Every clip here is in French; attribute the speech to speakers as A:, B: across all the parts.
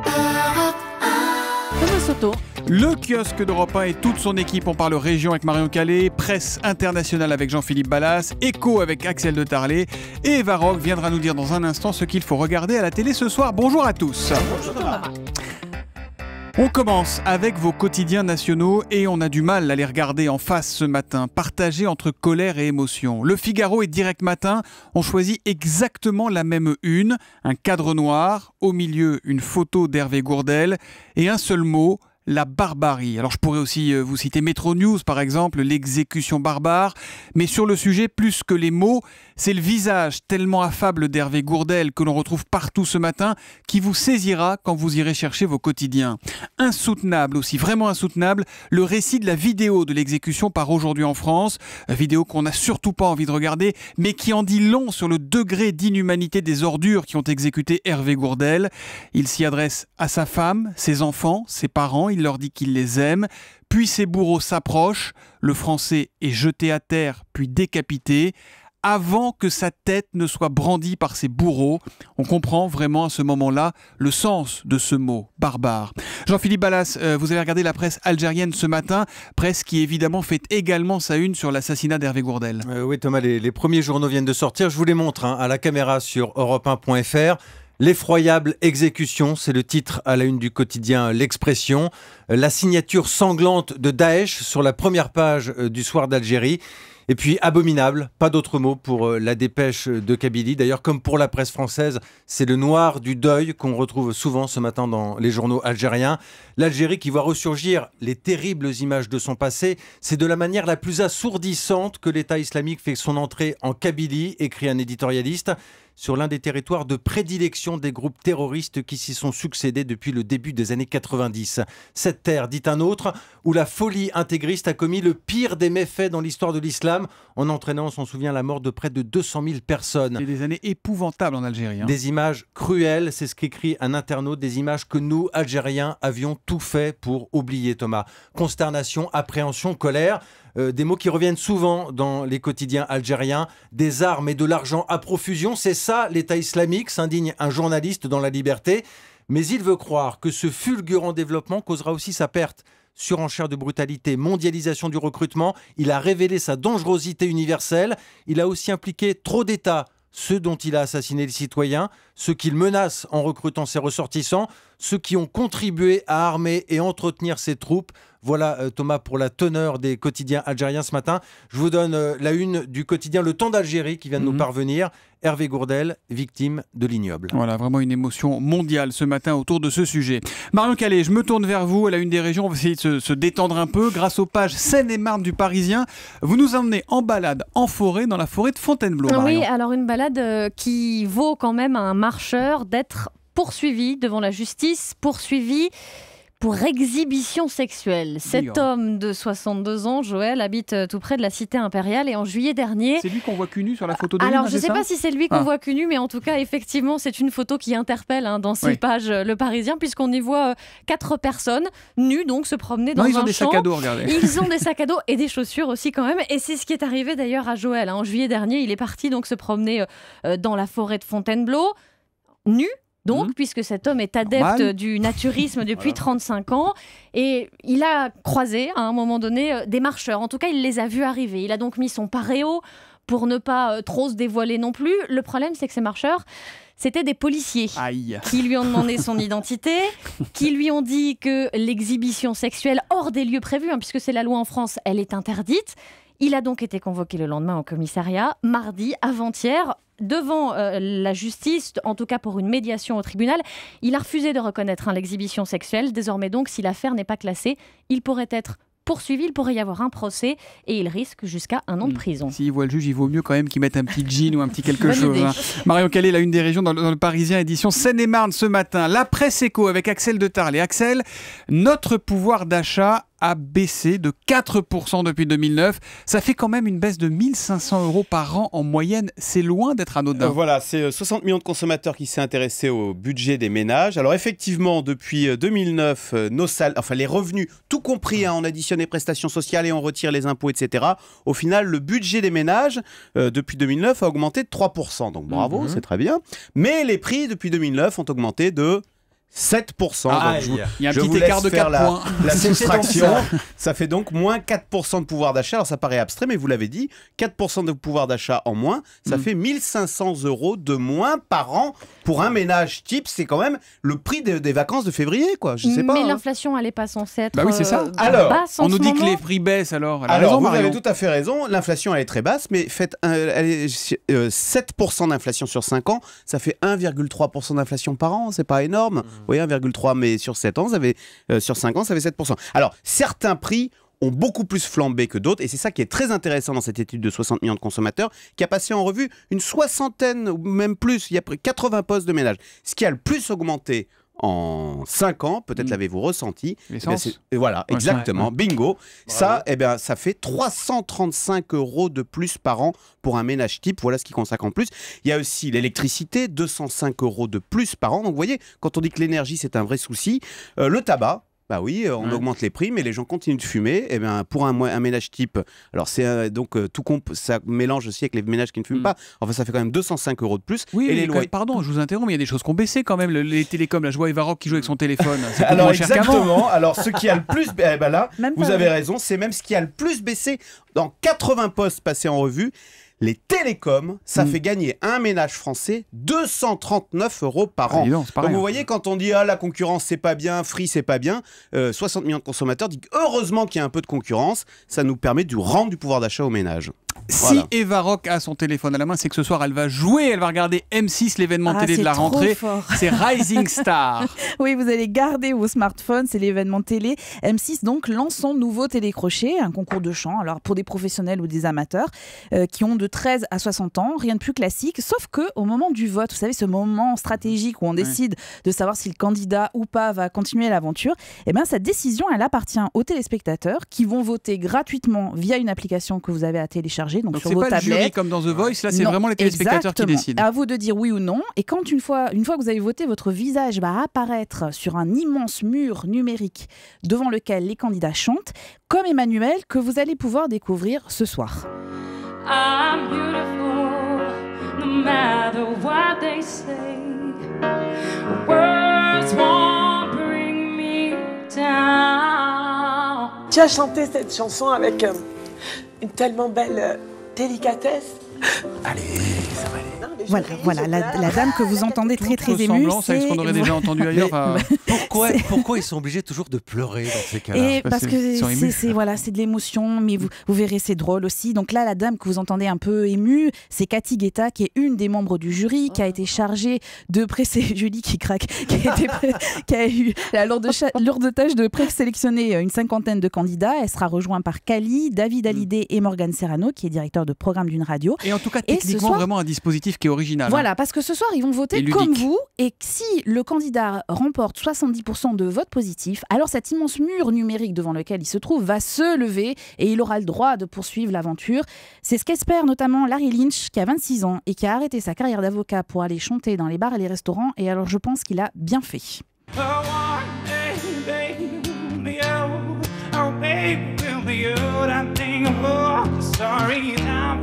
A: Thomas Soto.
B: Le kiosque d'Europe 1 et toute son équipe, on parle région avec Marion Calais, presse internationale avec Jean-Philippe Ballas, écho avec Axel de Tarlé et Eva Rock viendra nous dire dans un instant ce qu'il faut regarder à la télé ce soir. Bonjour à tous.
A: Bonjour Thomas.
B: On commence avec vos quotidiens nationaux et on a du mal à les regarder en face ce matin, partagés entre colère et émotion. Le Figaro et Direct Matin ont choisi exactement la même une, un cadre noir, au milieu une photo d'Hervé Gourdel et un seul mot, la barbarie. Alors je pourrais aussi vous citer Metro News par exemple, l'exécution barbare, mais sur le sujet, plus que les mots, c'est le visage tellement affable d'Hervé Gourdel que l'on retrouve partout ce matin qui vous saisira quand vous irez chercher vos quotidiens. Insoutenable aussi, vraiment insoutenable, le récit de la vidéo de l'exécution par Aujourd'hui en France, vidéo qu'on n'a surtout pas envie de regarder, mais qui en dit long sur le degré d'inhumanité des ordures qui ont exécuté Hervé Gourdel. Il s'y adresse à sa femme, ses enfants, ses parents, il leur dit qu'il les aime, puis ses bourreaux s'approchent, le Français est jeté à terre puis décapité, avant que sa tête ne soit brandie par ses bourreaux. On comprend vraiment à ce moment-là le sens de ce mot, barbare. Jean-Philippe Ballas, vous avez regardé la presse algérienne ce matin, presse qui évidemment fait également sa une sur l'assassinat d'Hervé Gourdel.
C: Oui Thomas, les premiers journaux viennent de sortir, je vous les montre à la caméra sur europe1.fr. L'effroyable exécution, c'est le titre à la une du quotidien L'Expression. La signature sanglante de Daesh sur la première page du Soir d'Algérie. Et puis abominable, pas d'autre mot pour la dépêche de Kabylie. D'ailleurs, comme pour la presse française, c'est le noir du deuil qu'on retrouve souvent ce matin dans les journaux algériens. L'Algérie qui voit ressurgir les terribles images de son passé, c'est de la manière la plus assourdissante que l'État islamique fait son entrée en Kabylie, écrit un éditorialiste, sur l'un des territoires de prédilection des groupes terroristes qui s'y sont succédés depuis le début des années 90. Cette terre, dit un autre, où la folie intégriste a commis le pire des méfaits dans l'histoire de l'islam, en entraînant, on s'en souvient, la mort de près de 200 000 personnes.
B: C'est des années épouvantables en Algérie.
C: Des images cruelles, c'est ce qu'écrit un internaute, des images que nous, Algériens, avions tout fait pour oublier, Thomas. Consternation, appréhension, colère, des mots qui reviennent souvent dans les quotidiens algériens, des armes et de l'argent à profusion, c'est ça l'État islamique, s'indigne un journaliste dans La Liberté, mais il veut croire que ce fulgurant développement causera aussi sa perte. Surenchère de brutalité, mondialisation du recrutement, il a révélé sa dangerosité universelle, il a aussi impliqué trop d'États, ceux dont il a assassiné les citoyens, ceux qu'il menace en recrutant ses ressortissants, ceux qui ont contribué à armer et entretenir ses troupes. Voilà Thomas pour la teneur des quotidiens algériens ce matin. Je vous donne la une du quotidien Le Temps d'Algérie qui vient de nous parvenir. Hervé Gourdel, victime de l'ignoble.
B: Voilà, vraiment une émotion mondiale ce matin autour de ce sujet. Marion Calais, je me tourne vers vous à la une des régions. On va essayer de se détendre un peu. Grâce aux pages Seine-et-Marne du Parisien, vous nous emmenez en balade en forêt, dans la forêt de Fontainebleau. Marion.
A: Oui, alors une balade qui vaut quand même à un marcheur d'être poursuivi devant la justice, poursuivi pour exhibition sexuelle. Cet homme de 62 ans, Joël, habite tout près de la cité impériale et en juillet dernier...
B: C'est lui qu'on voit cul nu sur la photo de
A: Alors, je ne sais pas si c'est lui qu'on voit cul nu, mais en tout cas, effectivement, c'est une photo qui interpelle dans ces pages Le Parisien, puisqu'on y voit 4 personnes nues, donc se promener dans un champ.
B: Ils ont des sacs à dos, regardez.
A: Ils ont des sacs à dos et des chaussures aussi quand même. Et c'est ce qui est arrivé d'ailleurs à Joël. En juillet dernier, il est parti donc se promener dans la forêt de Fontainebleau, nu. Donc, puisque cet homme est adepte du naturisme depuis 35 ans, et il a croisé à un moment donné des marcheurs. En tout cas, il les a vus arriver. Il a donc mis son paréo pour ne pas trop se dévoiler non plus. Le problème, c'est que ces marcheurs, c'était des policiers qui lui ont demandé son identité, qui lui ont dit que l'exhibition sexuelle hors des lieux prévus, puisque c'est la loi en France, elle est interdite. Il a donc été convoqué le lendemain au commissariat, mardi, avant-hier, devant la justice, en tout cas pour une médiation au tribunal. Il a refusé de reconnaître l'exhibition sexuelle. Désormais donc, si l'affaire n'est pas classée, il pourrait être poursuivi, il pourrait y avoir un procès et il risque jusqu'à 1 an de prison.
B: S'il voit le juge, il vaut mieux quand même qu'il mette un petit jean ou un petit quelque chose. Marion Calais, la une des régions dans le Parisien, édition Seine-et-Marne ce matin. La presse éco avec Axel de Tarlé. Axel, notre pouvoir d'achat a baissé de 4% depuis 2009. Ça fait quand même une baisse de 1 500 € par an en moyenne. C'est loin d'être anodin.
D: Voilà, c'est 60 millions de consommateurs qui s'est intéressé au budget des ménages. Alors effectivement, depuis 2009, les revenus, tout compris, on additionne les prestations sociales et on retire les impôts, etc. Au final, le budget des ménages, depuis 2009, a augmenté de 3%. Donc bravo, c'est très bien. Mais les prix, depuis 2009, ont augmenté de 7%.
C: Ah,
D: Donc,
B: il y a un
D: je
B: petit
D: vous
B: écart de
D: laisse faire
B: 4 points.
D: la soustraction. Ça fait donc moins 4% de pouvoir d'achat. Alors ça paraît abstrait, mais vous l'avez dit, 4% de pouvoir d'achat en moins, ça fait 1 500 € de moins par an pour un ménage type. C'est quand même le prix des vacances de février, quoi. Je sais pas.
A: Mais l'inflation, elle n'est pas censée être
B: Bah oui, c'est ça.
D: Alors,
A: basse en
B: On nous
A: ce
B: dit que
A: moment.
B: les prix baissent alors. Elle a
D: Alors,
B: raison,
D: vous
B: Marion.
D: avez tout à fait raison. L'inflation, elle est très basse, mais faites 7% d'inflation sur 5 ans, ça fait 1,3% d'inflation par an. C'est pas énorme. Vous voyez, 1,3, mais sur 7 ans, sur 5 ans, ça fait 7%. Alors, certains prix ont beaucoup plus flambé que d'autres, et c'est ça qui est très intéressant dans cette étude de 60 millions de consommateurs, qui a passé en revue une soixantaine, ou même plus, il y a 80 postes de ménage. Ce qui a le plus augmenté en 5 ans, peut-être l'avez-vous ressenti.
B: L'essence.
D: Voilà,
B: Ouais,
D: exactement,
B: ouais.
D: bingo. Ça, ça fait 335 € de plus par an pour un ménage type. Voilà ce qui consacre en plus. Il y a aussi l'électricité, 205 € de plus par an. Donc vous voyez, quand on dit que l'énergie, c'est un vrai souci, le tabac, bah oui, on augmente les prix, mais les gens continuent de fumer. Et bien, pour un ménage type, alors c'est ça mélange aussi avec les ménages qui ne fument pas. Enfin, ça fait quand même 205 € de plus.
B: Oui,
D: et
B: mais
D: les loyers.
B: pardon, je vous interromps, mais il y a des choses qui ont baissé quand même. Les télécoms, là, je vois Evaroc qui joue avec son téléphone. C'est
D: Alors
B: moins cher qu'avant.
D: exactement. Alors ce qui a le plus, là,
E: Même
D: vous
E: pas.
D: avez raison, c'est même ce qui a le plus baissé dans 80 postes passés en revue. Les télécoms, ça fait gagner un ménage français 239 € par an.
B: dis donc, c'est pas
D: Donc
B: rien.
D: vous voyez, quand on dit la concurrence c'est pas bien, Free c'est pas bien, 60 millions de consommateurs disent heureusement qu'il y a un peu de concurrence, ça nous permet de rendre du pouvoir d'achat aux ménages.
B: Si
D: Voilà.
B: Eva Rock a son téléphone à la main, c'est que ce soir elle va jouer, elle va regarder M6, l'événement télé de la rentrée. C'est Rising Star.
E: Oui, vous allez garder vos smartphones, c'est l'événement télé. M6 donc lance son nouveau télécrochet, un concours de chant, alors pour des professionnels ou des amateurs qui ont de 13 à 60 ans, rien de plus classique, sauf que au moment du vote, vous savez ce moment stratégique où on décide de savoir si le candidat ou pas va continuer l'aventure, eh bien cette décision elle appartient aux téléspectateurs qui vont voter gratuitement via une application que vous avez à télécharger. Donc sur
B: c'est
E: vos
B: pas
E: tablettes.
B: le jury comme dans The Voice, là c'est
E: Non,
B: vraiment les téléspectateurs
E: exactement.
B: qui décident.
E: À vous de dire oui ou non. Et quand une fois que vous avez voté, votre visage va apparaître sur un immense mur numérique devant lequel les candidats chantent, comme Emmanuel, que vous allez pouvoir découvrir ce soir.
F: I'm beautiful, no matter what they say. Words won't bring me down.
G: Tu as chanté cette chanson avec une tellement belle délicatesse.
D: Allez, ça va aller.
E: Voilà, la dame que vous entendez très très émue.
B: Ressemblant, c'est ce qu'on aurait déjà entendu ailleurs.
C: Pourquoi ils sont obligés toujours de pleurer dans ces cas-là?
E: Et parce que
B: ils sont émus.
E: c'est de l'émotion, mais vous verrez, c'est drôle aussi. Donc là, la dame que vous entendez un peu émue, c'est Cathy Guetta, qui est une des membres du jury, qui a été chargée de Julie qui craque, qui a eu la lourde tâche de présélectionner une cinquantaine de candidats. Elle sera rejointe par Kali, David Hallyday et Morgan Serrano, qui est directeur de programme d'une radio.
B: Et en tout cas,
E: Et ce
B: techniquement,
E: soir-
B: vraiment un dispositif qui est original.
E: Voilà, parce que ce soir, ils vont
B: Et
E: voter
B: ludique.
E: comme vous. Et si le candidat remporte 70% de votes positifs, alors cet immense mur numérique devant lequel il se trouve va se lever et il aura le droit de poursuivre l'aventure. C'est ce qu'espère notamment Larry Lynch, qui a 26 ans et qui a arrêté sa carrière d'avocat pour aller chanter dans les bars et les restaurants. Et alors, je pense qu'il a bien fait.
F: Oh, one day, baby, we'll be old. Oh, baby, we'll be old. I think I'm sorry, I'm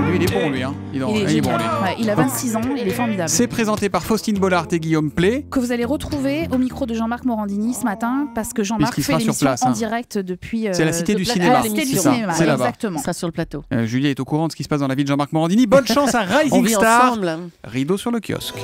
B: Lui, il est bon, lui. Hein. Il est bon, lui.
E: Ouais, il a 26 ans, il est formidable.
B: C'est présenté par Faustine Bollard et Guillaume Play.
E: Que vous allez retrouver au micro de Jean-Marc Morandini ce matin, parce que Jean-Marc
B: Puisqu'il
E: fait
B: sera sur
E: l'émission
B: place,
E: en
B: hein.
E: direct depuis...
B: C'est la Cité du
E: de-
B: Cinéma.
E: Ah, la Cité du
B: C'est ça,
E: Cinéma,
B: c'est là-bas.
E: exactement.
H: Ça sera sur le plateau.
B: Julie est au courant de ce qui se passe dans la vie de Jean-Marc Morandini. Bonne chance à
H: On
B: Rising
H: vit
B: Star.
H: ensemble.
B: Rideau sur le kiosque.